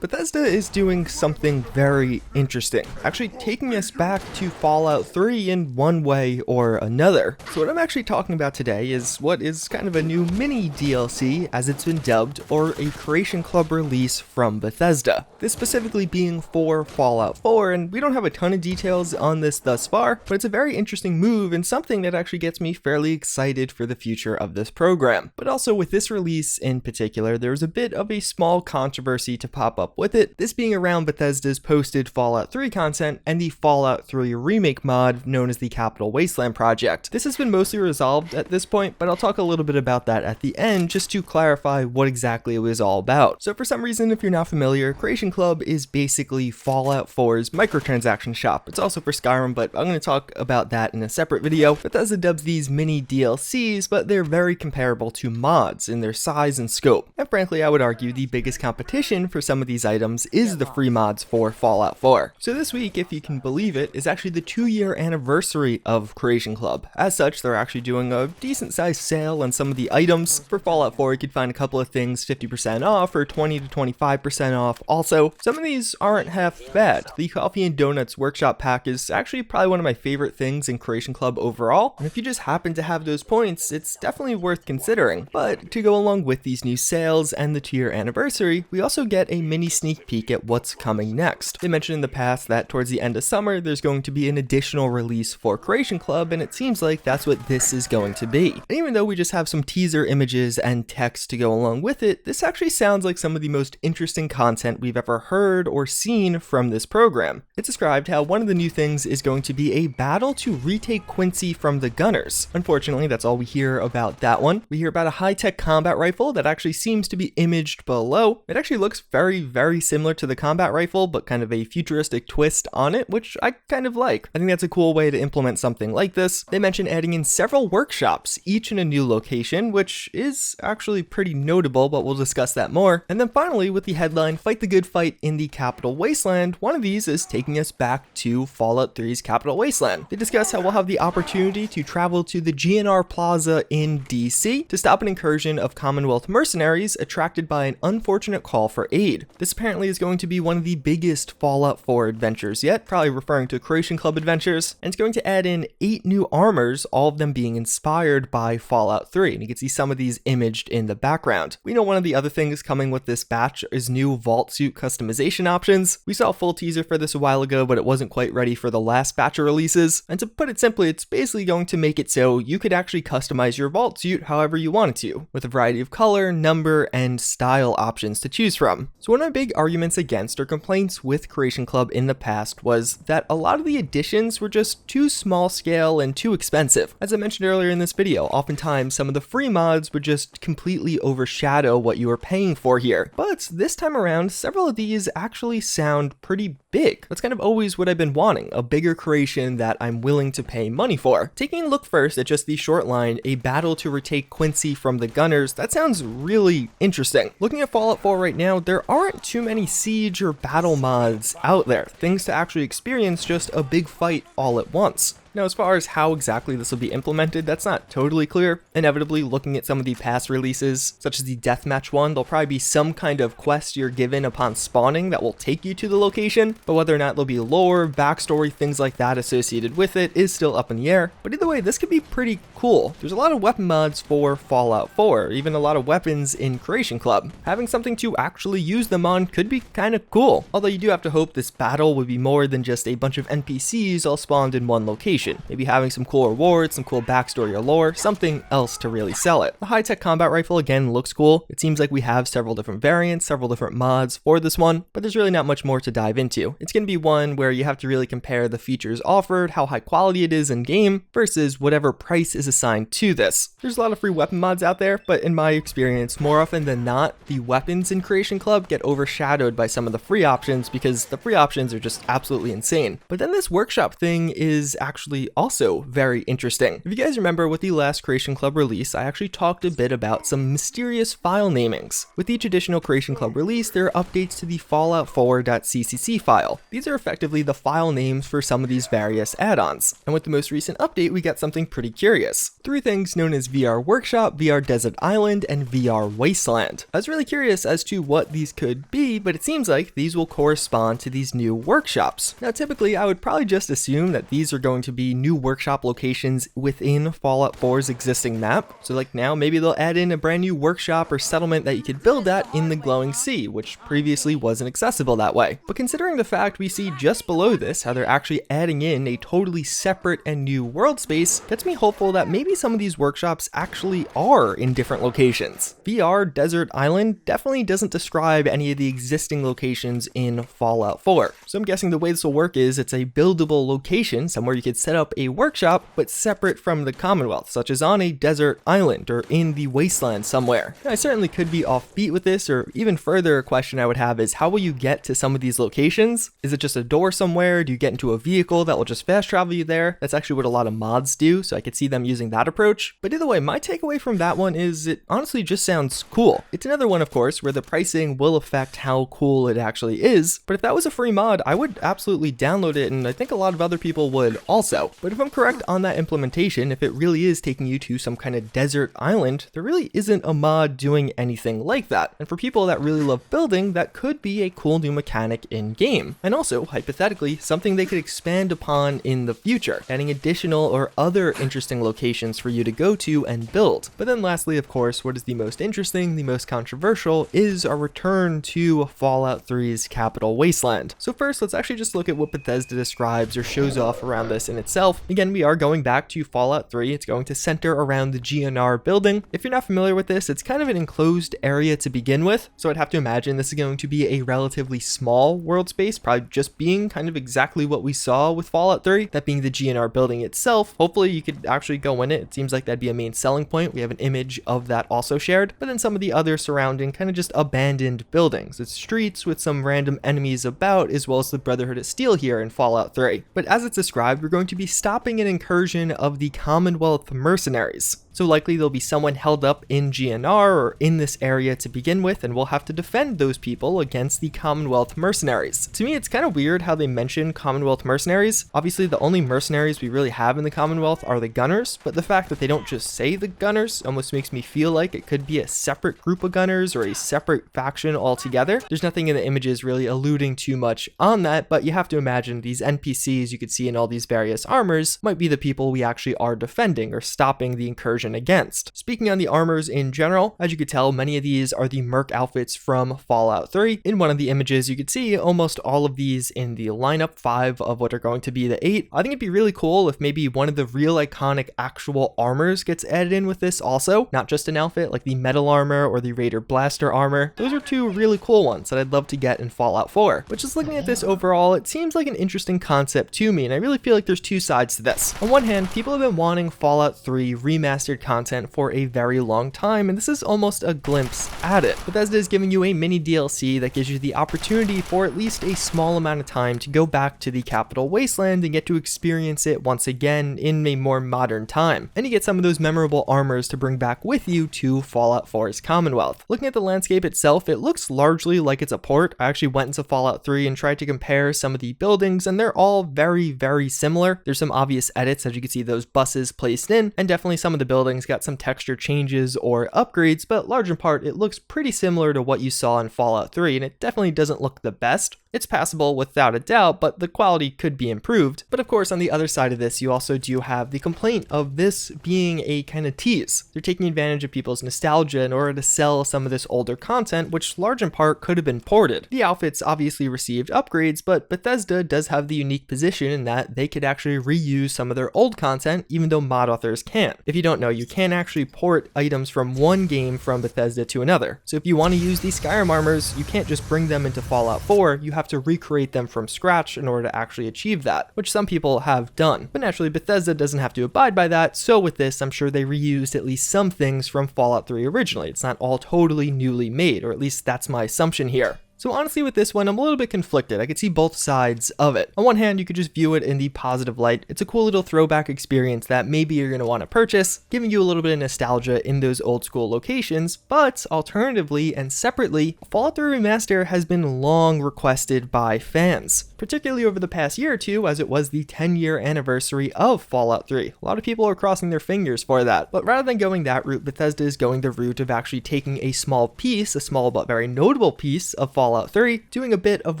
Bethesda is doing something very interesting, actually taking us back to Fallout 3 in one way or another. So what I'm actually talking about today is what is kind of a new mini DLC, as it's been dubbed, or a Creation Club release from Bethesda. This specifically being for Fallout 4, and we don't have a ton of details on this thus far, but it's a very interesting move and something that actually gets me fairly excited for the future of this program. But also with this release in particular, there was a bit of a small controversy to pop up with it, this being around Bethesda's posted Fallout 3 content and the Fallout 3 Remake mod known as the Capital Wasteland project. This has been mostly resolved at this point, but I'll talk a little bit about that at the end just to clarify what exactly it was all about. So for some reason, if you're not familiar, Creation Club is basically Fallout 4's microtransaction shop. It's also for Skyrim, but I'm going to talk about that in a separate video. Bethesda dubs these mini DLCs, but they're very comparable to mods in their size and scope. And frankly, I would argue the biggest competition for some of these items is the free mods for Fallout 4. So this week, if you can believe it, is actually the 2-year anniversary of Creation Club. As such, they're actually doing a decent sized sale on some of the items. For Fallout 4, you could find a couple of things 50% off or 20 to 25% off. Also, some of these aren't half bad. The Coffee and Donuts Workshop Pack is actually probably one of my favorite things in Creation Club overall, and if you just happen to have those points, it's definitely worth considering. But to go along with these new sales and the 2-year anniversary, we also get a mini sneak peek at what's coming next. They mentioned in the past that towards the end of summer, there's going to be an additional release for Creation Club, and it seems like that's what this is going to be. And even though we just have some teaser images and text to go along with it, this actually sounds like some of the most interesting content we've ever heard or seen from this program. It described how one of the new things is going to be a battle to retake Quincy from the Gunners. Unfortunately, that's all we hear about that one. We hear about a high-tech combat rifle that actually seems to be imaged below. It actually looks very similar to the combat rifle, but kind of a futuristic twist on it, which I kind of like. I think that's a cool way to implement something like this. They mentioned adding in several workshops, each in a new location, which is actually pretty notable, but we'll discuss that more. And then finally, with the headline, Fight the Good Fight in the Capital Wasteland, one of these is taking us back to Fallout 3's Capital Wasteland. They discuss how we'll have the opportunity to travel to the GNR Plaza in DC to stop an incursion of Commonwealth mercenaries attracted by an unfortunate call for aid. This apparently is going to be one of the biggest Fallout 4 adventures yet, probably referring to Creation Club adventures, and it's going to add in 8 new armors, all of them being inspired by Fallout 3, and you can see some of these imaged in the background. We know one of the other things coming with this batch is new vault suit customization options. We saw a full teaser for this a while ago, but it wasn't quite ready for the last batch of releases, and to put it simply, it's basically going to make it so you could actually customize your vault suit however you wanted to, with a variety of color, number, and style options to choose from. So one of my big arguments against or complaints with Creation Club in the past was that a lot of the additions were just too small scale and too expensive. As I mentioned earlier in this video, oftentimes some of the free mods would just completely overshadow what you were paying for here. But this time around, several of these actually sound pretty big. That's kind of always what I've been wanting, a bigger creation that I'm willing to pay money for. Taking a look first at just the short line, a battle to retake Quincy from the Gunners, that sounds really interesting. Looking at Fallout 4 right now, there aren't too many siege or battle mods out there, things to actually experience just a big fight all at once. Now, as far as how exactly this will be implemented, that's not totally clear. Inevitably, looking at some of the past releases, such as the deathmatch one, there'll probably be some kind of quest you're given upon spawning that will take you to the location, but whether or not there'll be lore, backstory, things like that associated with it is still up in the air. But either way, this could be pretty cool. There's a lot of weapon mods for Fallout 4, even a lot of weapons in Creation Club. Having something to actually use them on could be kind of cool, although you do have to hope this battle would be more than just a bunch of NPCs all spawned in one location. Maybe having some cool rewards, some cool backstory or lore, something else to really sell it. The high-tech combat rifle again looks cool. It seems like we have several different variants, several different mods for this one, but there's really not much more to dive into. It's going to be one where you have to really compare the features offered, how high quality it is in game, versus whatever price is assigned to this. There's a lot of free weapon mods out there, but in my experience, more often than not, the weapons in Creation Club get overshadowed by some of the free options because the free options are just absolutely insane. But then this workshop thing is actually actually also very interesting. If you guys remember with the last Creation Club release, I actually talked a bit about some mysterious file namings. With each additional Creation Club release, there are updates to the fallout4.ccc file. These are effectively the file names for some of these various add-ons. And with the most recent update, we got something pretty curious. 3 things known as VR Workshop, VR Desert Island, and VR Wasteland. I was really curious as to what these could be, but it seems like these will correspond to these new workshops. Now, typically, I would probably just assume that these are going to be new workshop locations within Fallout 4's existing map. So like now, maybe they'll add in a brand new workshop or settlement that you could build at in the glowing sea, which previously wasn't accessible that way. But considering the fact we see just below this how they're actually adding in a totally separate and new world space, gets me hopeful that maybe some of these workshops actually are in different locations. VR Desert Island definitely doesn't describe any of the existing locations in Fallout 4. So I'm guessing the way this will work is it's a buildable location, somewhere you could set up a workshop, but separate from the Commonwealth, such as on a desert island or in the wasteland somewhere. Now, I certainly could be offbeat with this, or even further, a question I would have is how will you get to some of these locations? Is it just a door somewhere? Do you get into a vehicle that will just fast travel you there? That's actually what a lot of mods do, so I could see them using that approach. But either way, my takeaway from that one is it honestly just sounds cool. It's another one, of course, where the pricing will affect how cool it actually is, but if that was a free mod, I would absolutely download it, and I think a lot of other people would also. But if I'm correct on that implementation, if it really is taking you to some kind of desert island, there really isn't a mod doing anything like that. And for people that really love building, that could be a cool new mechanic in game. And also, hypothetically, something they could expand upon in the future, adding additional or other interesting locations for you to go to and build. But then lastly, of course, what is the most interesting, the most controversial, is our return to Fallout 3's capital wasteland. So first, let's actually just look at what Bethesda describes or shows off around this in itself. Again, we are going back to Fallout 3. It's going to center around the GNR building. If you're not familiar with this, it's kind of an enclosed area to begin with. So I'd have to imagine this is going to be a relatively small world space, probably just being kind of exactly what we saw with Fallout 3, that being the GNR building itself. Hopefully you could actually go in it. It seems like that'd be a main selling point. We have an image of that also shared, but then some of the other surrounding kind of just abandoned buildings. It's streets with some random enemies about, as well as the Brotherhood of Steel here in Fallout 3. But as it's described, we're going to be stopping an incursion of the Commonwealth mercenaries. So likely there'll be someone held up in GNR or in this area to begin with, and we'll have to defend those people against the Commonwealth mercenaries. To me, it's kind of weird how they mention Commonwealth mercenaries. Obviously, the only mercenaries we really have in the Commonwealth are the Gunners, but the fact that they don't just say the Gunners almost makes me feel like it could be a separate group of Gunners or a separate faction altogether. There's nothing in the images really alluding too much on that, but you have to imagine these NPCs you could see in all these various armors might be the people we actually are defending or stopping the incursion against. Speaking on the armors in general, as you could tell, many of these are the Merc outfits from Fallout 3. In one of the images, you could see almost all of these in the lineup 5 of what are going to be the 8. I think it'd be really cool if maybe one of the real iconic actual armors gets added in with this also, not just an outfit like the metal armor or the Raider blaster armor. Those are 2 really cool ones that I'd love to get in Fallout 4. But just looking at this overall, it seems like an interesting concept to me, and I really feel like there's 2 sides to this. On one hand, people have been wanting Fallout 3 remastered content for a very long time, and this is almost a glimpse at it. Bethesda is giving you a mini DLC that gives you the opportunity for at least a small amount of time to go back to the capital wasteland and get to experience it once again in a more modern time. And you get some of those memorable armors to bring back with you to Fallout 4's Commonwealth. Looking at the landscape itself, it looks largely like it's a port. I actually went into Fallout 3 and tried to compare some of the buildings, and they're all very, very similar. There's some obvious edits, as you can see those buses placed in, and definitely some of the buildings got some texture changes or upgrades, but large in part, it looks pretty similar to what you saw in Fallout 3, and it definitely doesn't look the best. It's passable without a doubt, but the quality could be improved. But of course, on the other side of this, you also do have the complaint of this being a kind of tease. They're taking advantage of people's nostalgia in order to sell some of this older content, which large in part could have been ported. The outfits obviously received upgrades, but Bethesda does have the unique position in that they could actually reuse some of their old content, even though mod authors can't. If you don't know, you can actually port items from one game from Bethesda to another. So if you want to use these Skyrim armors, you can't just bring them into Fallout 4, you have to recreate them from scratch in order to actually achieve that, which some people have done. But naturally, Bethesda doesn't have to abide by that, so with this, I'm sure they reused at least some things from Fallout 3 originally. It's not all totally newly made, or at least that's my assumption here. So honestly with this one, I'm a little bit conflicted. I could see both sides of it. On one hand, you could just view it in the positive light. It's a cool little throwback experience that maybe you're going to want to purchase, giving you a little bit of nostalgia in those old school locations. But alternatively and separately, Fallout 3 Remaster has been long requested by fans, particularly over the past year or two, as it was the 10-year anniversary of Fallout 3. A lot of people are crossing their fingers for that. But rather than going that route, Bethesda is going the route of actually taking a small piece, a small but very notable piece of Fallout 3, doing a bit of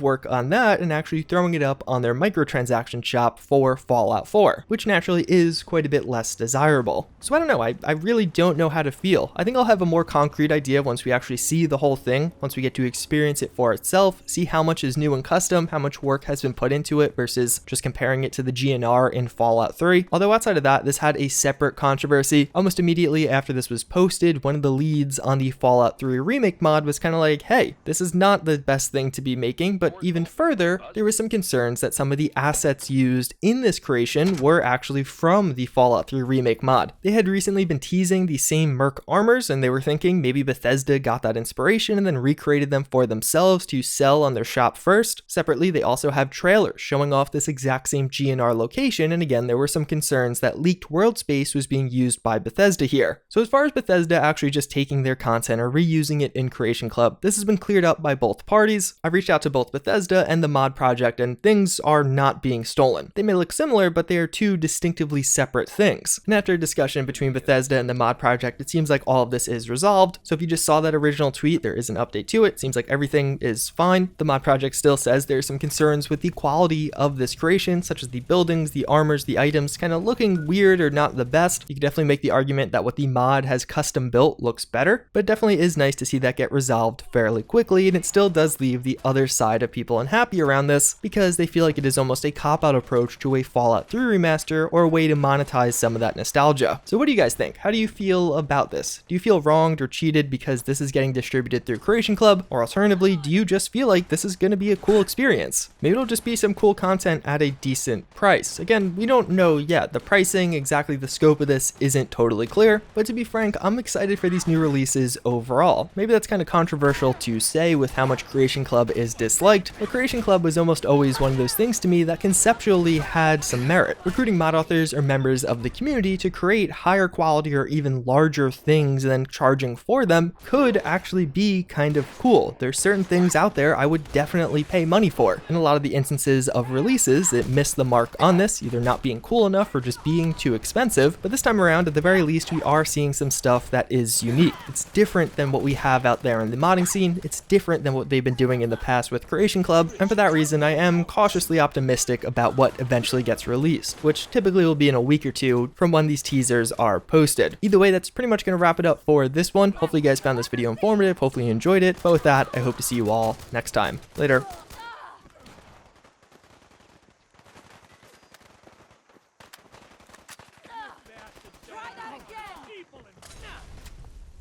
work on that, and actually throwing it up on their microtransaction shop for Fallout 4, which naturally is quite a bit less desirable. So I don't know, I really don't know how to feel. I think I'll have a more concrete idea once we actually see the whole thing, once we get to experience it for itself, see how much is new and custom, how much work has been put into it versus just comparing it to the GNR in Fallout 3. Although outside of that, this had a separate controversy. Almost immediately after this was posted, one of the leads on the Fallout 3 Remake mod was kind of like, hey, this is not the best thing to be making, but even further, there was some concerns that some of the assets used in this creation were actually from the Fallout 3 Remake mod. They had recently been teasing the same Merc armors, and they were thinking maybe Bethesda got that inspiration and then recreated them for themselves to sell on their shop first. Separately, they also have trailers showing off this exact same GNR location, and again, there were some concerns that leaked world space was being used by Bethesda here. So as far as Bethesda actually just taking their content or reusing it in Creation Club, this has been cleared up by both parties. I've reached out to both Bethesda and the mod project, and things are not being stolen. They may look similar, but they are two distinctively separate things. And after a discussion between Bethesda and the mod project, it seems like all of this is resolved. So if you just saw that original tweet, there is an update to it. Seems like everything is fine. The mod project still says there's some concerns with the quality of this creation, such as the buildings, the armors, the items kind of looking weird or not the best. You could definitely make the argument that what the mod has custom built looks better, but it definitely is nice to see that get resolved fairly quickly, and it still does leave the other side of people unhappy around this because they feel like it is almost a cop-out approach to a Fallout 3 remaster or a way to monetize some of that nostalgia. So what do you guys think? How do you feel about this? Do you feel wronged or cheated because this is getting distributed through Creation Club? Or alternatively, do you just feel like this is going to be a cool experience? Maybe it'll just be some cool content at a decent price. Again, we don't know yet. The pricing, exactly the scope of this isn't totally clear, but to be frank, I'm excited for these new releases overall. Maybe that's kind of controversial to say with how much Creation Club is disliked, but Creation Club was almost always one of those things to me that conceptually had some merit. Recruiting mod authors or members of the community to create higher quality or even larger things than charging for them could actually be kind of cool. There's certain things out there I would definitely pay money for. In a lot of the instances of releases, it missed the mark on this, either not being cool enough or just being too expensive. But this time around, at the very least, we are seeing some stuff that is unique. It's different than what we have out there in the modding scene. It's different than what they've been doing in the past with Creation Club. And for that reason, I am cautiously optimistic about what eventually gets released, which typically will be in a week or two from when these teasers are posted. Either way, that's pretty much going to wrap it up for this one. Hopefully you guys found this video informative. Hopefully you enjoyed it. But with that, I hope to see you all next time. Later.